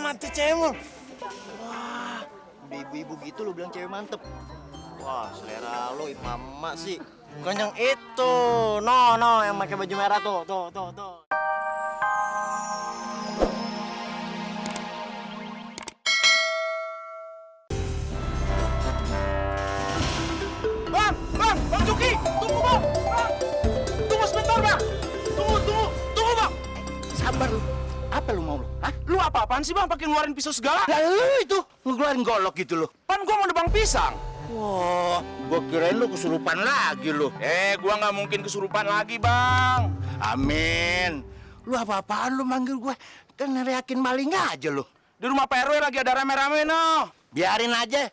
mantep cewek lu. Wah, udah ibu-ibu gitu lu bilang cewek mantep. Wah, selera lu mama sih. Bukan yang itu. No, yang pakai baju merah tuh. Bang Juki, tunggu bang. Tunggu sebentar bang. Tunggu bang. Sabar lu. Apa lu mau lu? Hah? Lu apa-apaan sih bang pakai ngeluarin pisau segala? Lah lu itu ngeluarin golok gitu lu. Pan gua mau nebang pisang. Wah, gua kirain lu kesurupan lagi lu. Gua nggak mungkin kesurupan lagi bang. Amin. Lu apa-apaan lu manggil gue? Kan neriakin maling aja lu. Di rumah Pak RW lagi ada rame-rame noh. Biarin aja.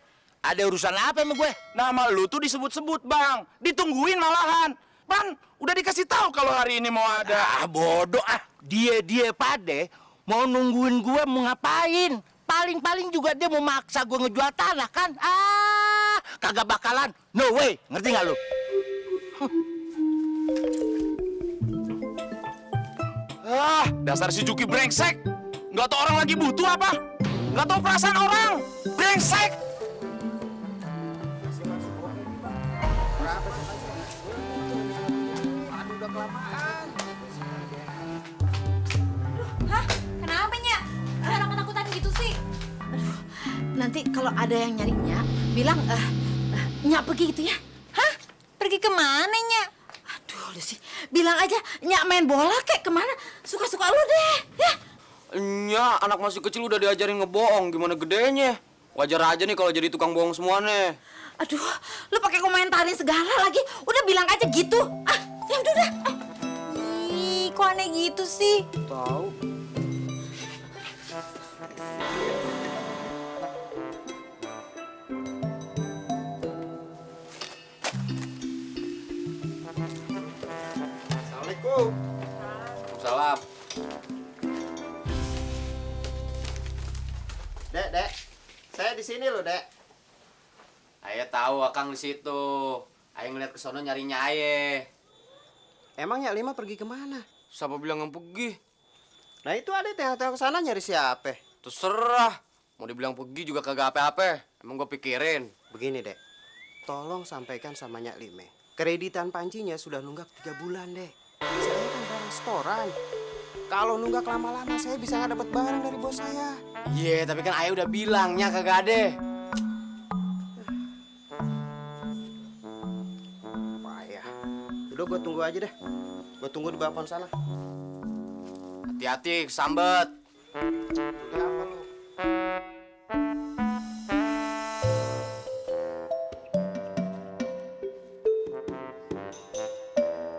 Ada urusan apa sama gue? Nama lu tuh disebut-sebut bang. Ditungguin malahan. Pan, udah dikasih tahu kalau hari ini mau ada. Ah, bodoh ah. Dia pade mau nungguin gue mau ngapain? Paling juga dia mau maksa gue ngejual tanah kan? Ah, kagak bakalan. No way. Ngerti nggak lu? Dasar si Juki brengsek. Nggak tahu orang lagi butuh apa? Nggak tahu perasaan orang. Brengsek. Hah? Kenapa, Nyak? Orang ketakutan gitu sih? Aduh, nanti kalau ada yang nyarinya, bilang, Nyak pergi gitu ya? Hah? Pergi kemana, Nyak? Aduh, lu sih. Bilang aja, Nyak main bola kek kemana? Suka-suka lu deh, ya? Nya, anak masih kecil udah diajarin ngebohong, gimana gedenya? Wajar aja nih kalau jadi tukang bohong semua nih. Aduh, lu pakai komentarin segala lagi. Udah bilang aja gitu. Ah, ya udah. Ih, kok aneh gitu sih? Tahu. Assalamualaikum. Salam. Dek. Saya di sini loh, Dek. Aye tahu akang di situ. Aye ngeliat ke sono nyarinya aye. Emangnya Lima pergi kemana? Siapa bilang yang pergi? Nah itu ada yang ke sana nyari siapa? Terserah. Mau dibilang pergi juga kagak apa-apa. Emang gue pikirin. Begini, Dek. Tolong sampaikan sama Nyak Lime. Kreditan pancinya sudah nunggak 3 bulan, Dek. Saya kan barang setoran. Kalau nunggak lama-lama saya bisa nggak dapat barang dari bos saya. Iya, tapi kan Aye udah bilangnya kagak ada. Payah. Udah gue tunggu aja deh. Gue tunggu di balkon sana. Hati-hati, kesambet. Udah apa lu?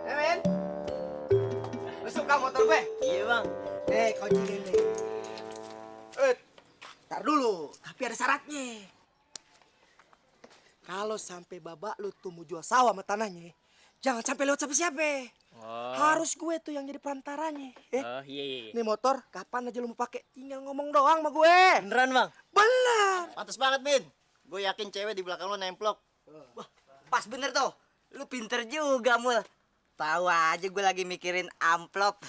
Men, lu suka motor gue? Iya bang. Kunci ini. Tar dulu, tapi ada syaratnya. Kalau sampai babak lu tuh mau jual sawah sama tanahnya, jangan sampai lewat siapa-siapa. Harus gue tuh yang jadi perantaranya. Iya. Nih motor, kapan aja lu mau pakai? Tinggal ngomong doang sama gue. Beneran bang? Bener. Pantes banget, Bin. Gue yakin cewek di belakang lo nemplok. Wah, pas bener tuh. Lu pinter juga, Mul. Tahu aja gue lagi mikirin amplop.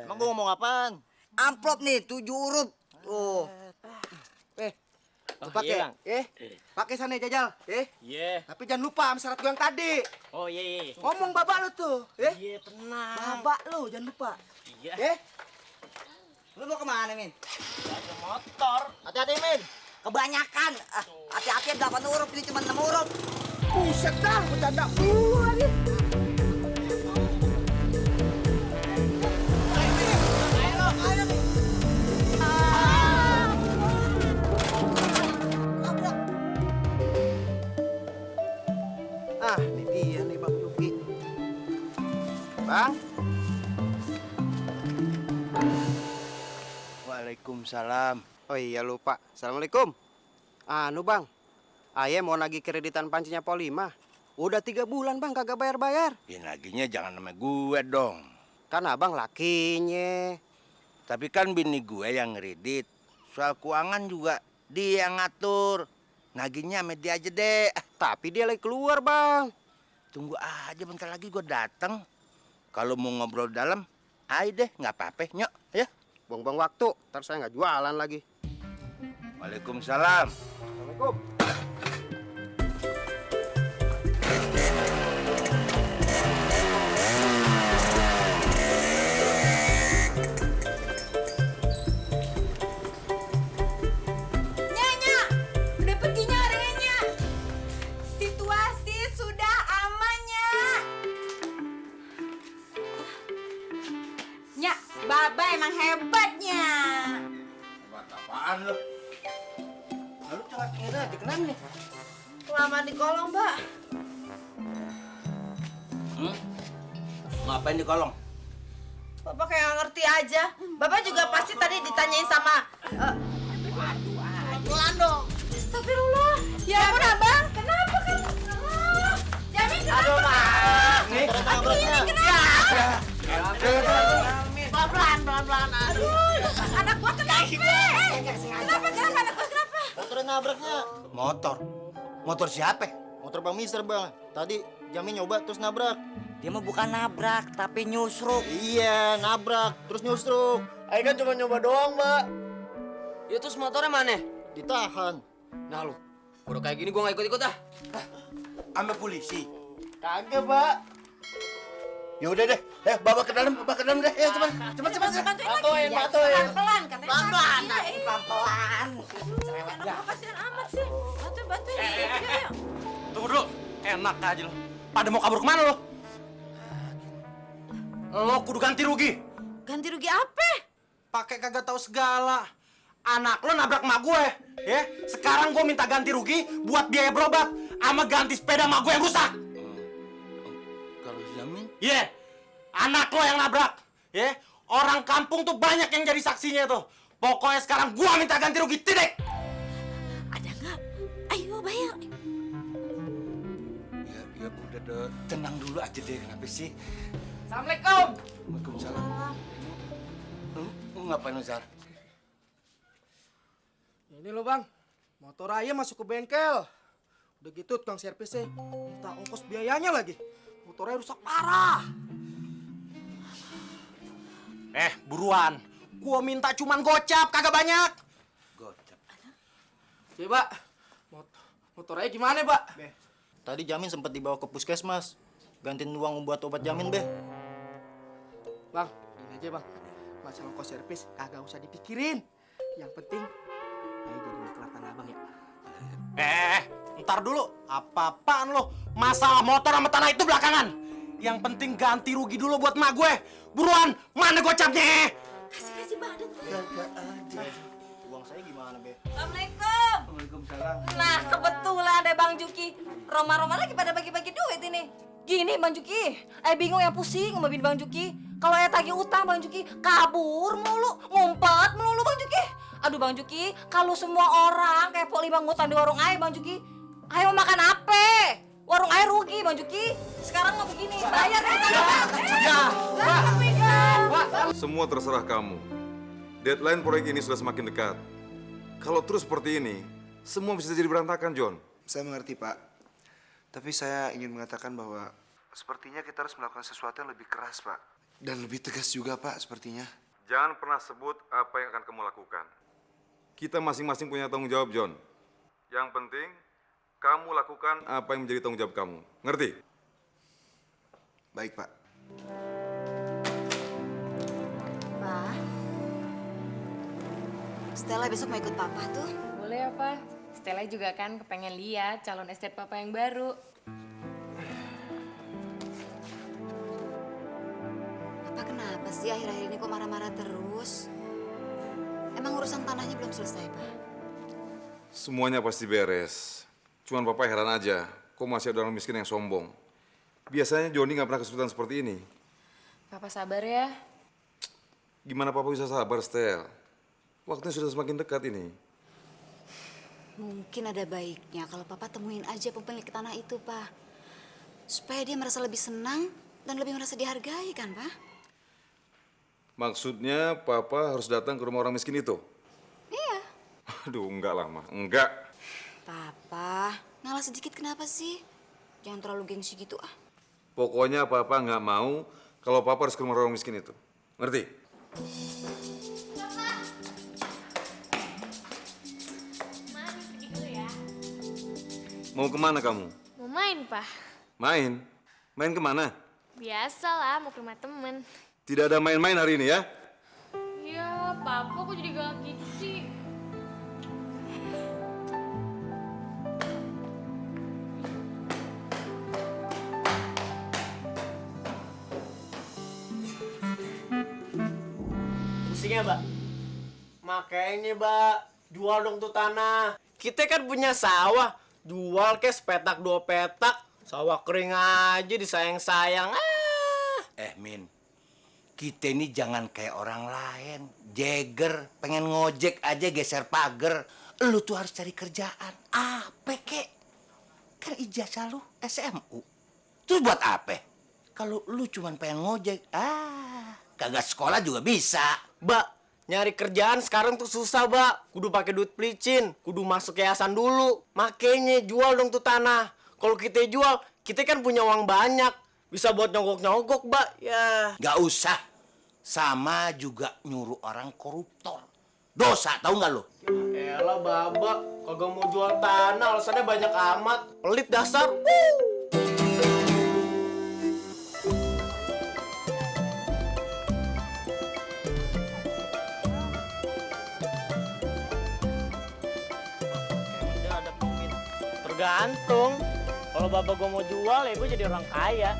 Emang gue ngomong apaan? Amplop nih, 7 huruf. Tuh. Lu pakai, pakai sana jajal, Iya. Tapi jangan lupa sama syarat gue yang tadi. Oh iya. Ngomong babak lu tuh, Iya tenang. Babak lu jangan lupa. Iya. Lu mau kemana, Min? Motor. Hati-hati, Min. Kebanyakan. Hati-hati 8 huruf, ini cuma 6 huruf. Buset dah, bercanda mulu lagi. Ah, ini dia nih Bang Juki. Bang. Waalaikumsalam. Oh iya lupa. Assalamualaikum. Anu Bang, Ayah mau nagih kreditan pancinya Polima. Udah 3 bulan Bang kagak bayar-bayar. Ya naginya jangan sama gue dong. Kan abang lakinya. Tapi kan bini gue yang ngeredit. Soal keuangan juga dia yang ngatur. Nagihnya sama dia aja deh. Tapi dia lagi keluar Bang. Tunggu aja bentar lagi gue datang. Kalau mau ngobrol dalam, ayo deh nggak apa-apa nyok ya. Buang-buang waktu, ntar saya nggak jualan lagi. Waalaikumsalam. Assalamualaikum. Nyanya, udah perginya orangnya. Situasi sudah amannya. Nyak, Baba emang hebatnya. Buat apaan lo? Lalu cengat ngira aja, kenapa nih? Lama di kolong, Mbak. Ngapain di kolong? Bapak kayak nggak ngerti aja. Bapak juga pasti tadi ditanyain sama... Pelan dong. Astagfirullah. Ya ampun, Abang. Kenapa kan? Jamin kenapa? Aduh, Mak. Nih, Aduh, ini kenapa? Pelan-pelan. Aduh, anak gua kenapa? Kenapa anak gua kenapa? Motornya nabraknya. Motor siapa? Motor Bang Mister, Bang. Tadi Jamin nyoba terus nabrak. Dia mah bukan nabrak, tapi nyusruk. Iya, nabrak terus nyusruk. Ayo kan cuma nyoba doang, Mbak. Ya terus motornya mana? Ditahan. Nah lu, udah kayak gini gua nggak ikut-ikut ah. Sama polisi. Kagak, Mbak. Ya udah deh, bawa ke dalam deh. Ya cepat. Bantuin. Pelan-pelan, katanya. Pelan-pelan, Iya, pelan-pelan. Kenapa kasihan amat sih? Bantuin. Ayo. Tunggu dulu. Enak aja lo. Pada mau kabur kemana lo? Lo kudu ganti rugi. Ganti rugi apa? Pakai kagak tahu segala. Anak lo nabrak emak gue, ya. Sekarang gue minta ganti rugi buat biaya berobat sama ganti sepeda emak gue yang rusak. Kalau Jamin? Iya. Anak lo yang nabrak, ya. Orang kampung tuh banyak yang jadi saksinya tuh. Pokoknya sekarang gue minta ganti rugi, titik. Ada nggak? Ayo bayar. Ya udah deh, tenang dulu aja deh, kenapa sih? Assalamualaikum. Waalaikumsalam. Lu ngapain, Zar? Ini loh bang, motor Raya masuk ke bengkel. Udah gitu tukang servisnya minta ongkos biayanya lagi. Motornya rusak parah. Buruan. Gua minta cuman gocap, kagak banyak. Gocap. Coba, motor Raya gimana Pak? Tadi Jamin sempat dibawa ke puskesmas. Gantiin uang buat obat Jamin, Be. Bang, ini aja bang. Masalah ongkos servis kagak usah dipikirin. Yang penting, ayo jadi mitra tanah abang ya. Ntar dulu. Apa-apaan lo? Masalah motor sama tanah itu belakangan. Yang penting ganti rugi dulu buat emak gue. Buruan, mana gocapnya? Kasih badan. Gak ada. Uang saya gimana, Be? Assalamualaikum. Waalaikumsalam. Nah, kebetulan ada Bang Juki. Roma-Roma lagi pada bagi-bagi duit ini. Gini Bang Juki, bingung yang pusing sama bini Bang Juki. Kalau tagih utang Bang Juki, kabur mulu, ngumpet melulu Bang Juki. Aduh Bang Juki, kalau semua orang kayak poli bang ngutang di warung air Bang Juki, ayo makan apa? Warung air rugi Bang Juki. Sekarang mau begini, bayar Semua terserah kamu. Deadline proyek ini sudah semakin dekat. Kalau terus seperti ini, semua bisa jadi berantakan, John. Saya mengerti, Pak. Tapi saya ingin mengatakan bahwa sepertinya kita harus melakukan sesuatu yang lebih keras, Pak. Dan lebih tegas juga, Pak, sepertinya. Jangan pernah sebut apa yang akan kamu lakukan. Kita masing-masing punya tanggung jawab, John. Yang penting, kamu lakukan apa yang menjadi tanggung jawab kamu. Ngerti? Baik, Pak. Pak, Stella besok mau ikut papa tuh. Boleh ya, Pak. Stella juga kan kepengen lihat calon estate papa yang baru. Papa kenapa sih akhir-akhir ini kok marah-marah terus? Emang urusan tanahnya belum selesai, Pak? Semuanya pasti beres. Cuman Papa heran aja, kok masih ada orang miskin yang sombong. Biasanya Joni nggak pernah kesulitan seperti ini. Papa sabar ya. Gimana Papa bisa sabar, Stel? Waktunya sudah semakin dekat ini. Mungkin ada baiknya kalau Papa temuin aja pemilik tanah itu, Pak. Supaya dia merasa lebih senang dan lebih merasa dihargai, kan, Pak? Maksudnya Papa harus datang ke rumah orang miskin itu? Iya. Aduh, enggak lah, Ma. Enggak. Papa, ngalah sedikit kenapa sih? Jangan terlalu gengsi gitu, ah. Pokoknya Papa nggak mau kalau Papa harus ke rumah orang miskin itu. Ngerti? mau kemana kamu? Mau main, Pak. Main? Main kemana? Biasalah, mau ke rumah temen. Tidak ada main-main hari ini ya? Iya, Papa kok jadi galak gitu sih? Pusingnya, Mbak. Makanya, Mbak, jual dong tuh tanah. Kita kan punya sawah. Jual ke sepetak 2 petak. Sawah kering aja disayang-sayang. Min, kita ini jangan kayak orang lain. Jeger, pengen ngojek aja geser pagar. Lu tuh harus cari kerjaan. Apa kek? Kan ijazah lu SMU. Terus buat apa? Kalau lu cuman pengen ngojek, kagak sekolah juga bisa. Mbak, nyari kerjaan sekarang tuh susah, Mbak. Kudu pakai duit pelicin, kudu masuk yayasan dulu. Makanya jual dong tuh tanah. Kalau kita jual, kita kan punya uang banyak. Bisa buat nyogok-nyogok, Mbak. Ya. Gak usah. Sama juga nyuruh orang koruptor. Dosa, tahu nggak lu? Elah, Babak. Kagak mau jual tanah, alasannya banyak amat. Pelit dasar. Tergantung. Kalau bapak gue mau jual, ya gue jadi orang kaya.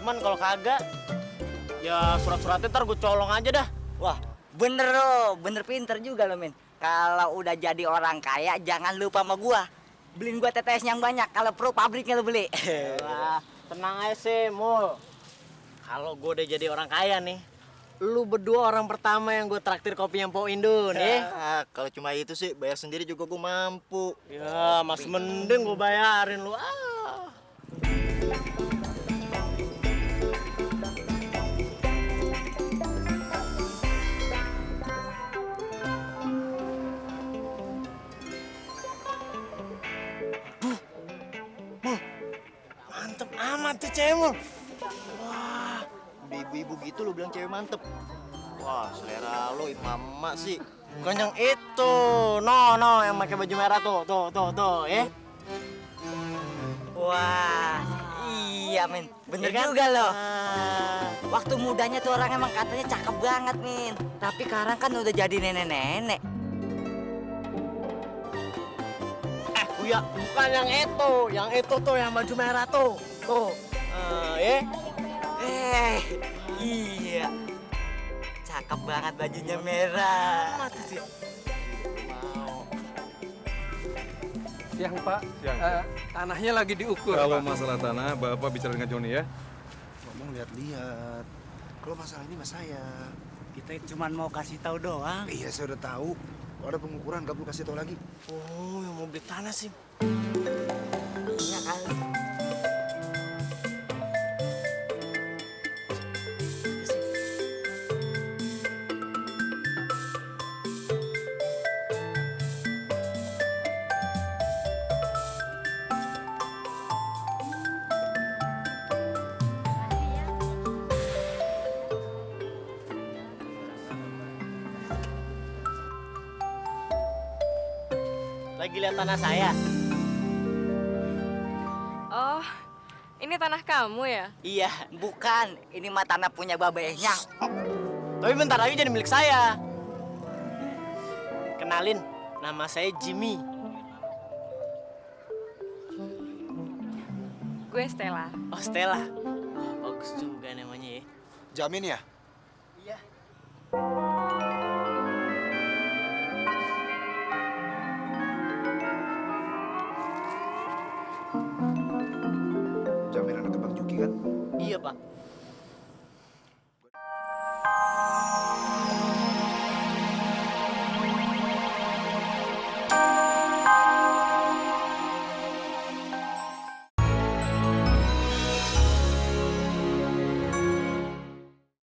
Cuman kalau kagak, ya surat-suratnya ntar gue colong aja dah. Wah, bener lo, bener pinter juga lo, Min. Kalau udah jadi orang kaya, jangan lupa sama gua. Beliin gua TTS yang banyak, kalau perlu pabriknya lo beli. Wah, tenang aja sih, Mul. Kalau gue udah jadi orang kaya nih, lu berdua orang pertama yang gue traktir kopi yang Po Indo nih. Kalau cuma itu sih, bayar sendiri juga gue mampu. Ya, masih mending gue bayarin lu. Mantep amat tuh cewek, Mul. Wah, udah ibu-ibu gitu lu bilang cewek mantep. Wah, selera lu emak sih. Bukan yang itu. No, yang pakai baju merah tuh, ya. Wah, iya, Min. Bener Iya kan? juga lo. Waktu mudanya tuh orang emang katanya cakep banget, Min. Tapi sekarang kan udah jadi nenek-nenek. Buya, bukan yang itu tuh yang baju merah tuh. Tuh, ya. Iya. Cakep banget bajunya merah. Mati sih. Siang, Pak. Siang. Tanahnya lagi diukur, Kalau Pak. masalah tanah, Bapak bicara dengan Joni ya. Ngomong lihat-lihat. Kalau masalah ini mas saya. Kita cuma mau kasih tahu doang. Iya, saya udah tahu. Kalau ada pengukuran, gak perlu kasih tahu lagi. Oh, yang mau beli tanah sih. Iya kali. Lagi lihat tanah saya. Oh, ini tanah kamu ya? Iya, bukan. Ini mah tanah punya babehnya. Tapi bentar lagi jadi milik saya. Kenalin, nama saya Jimmy. Gue Stella. Oh, Stella. Oh, bagus juga namanya ya. Jamin ya? Iya.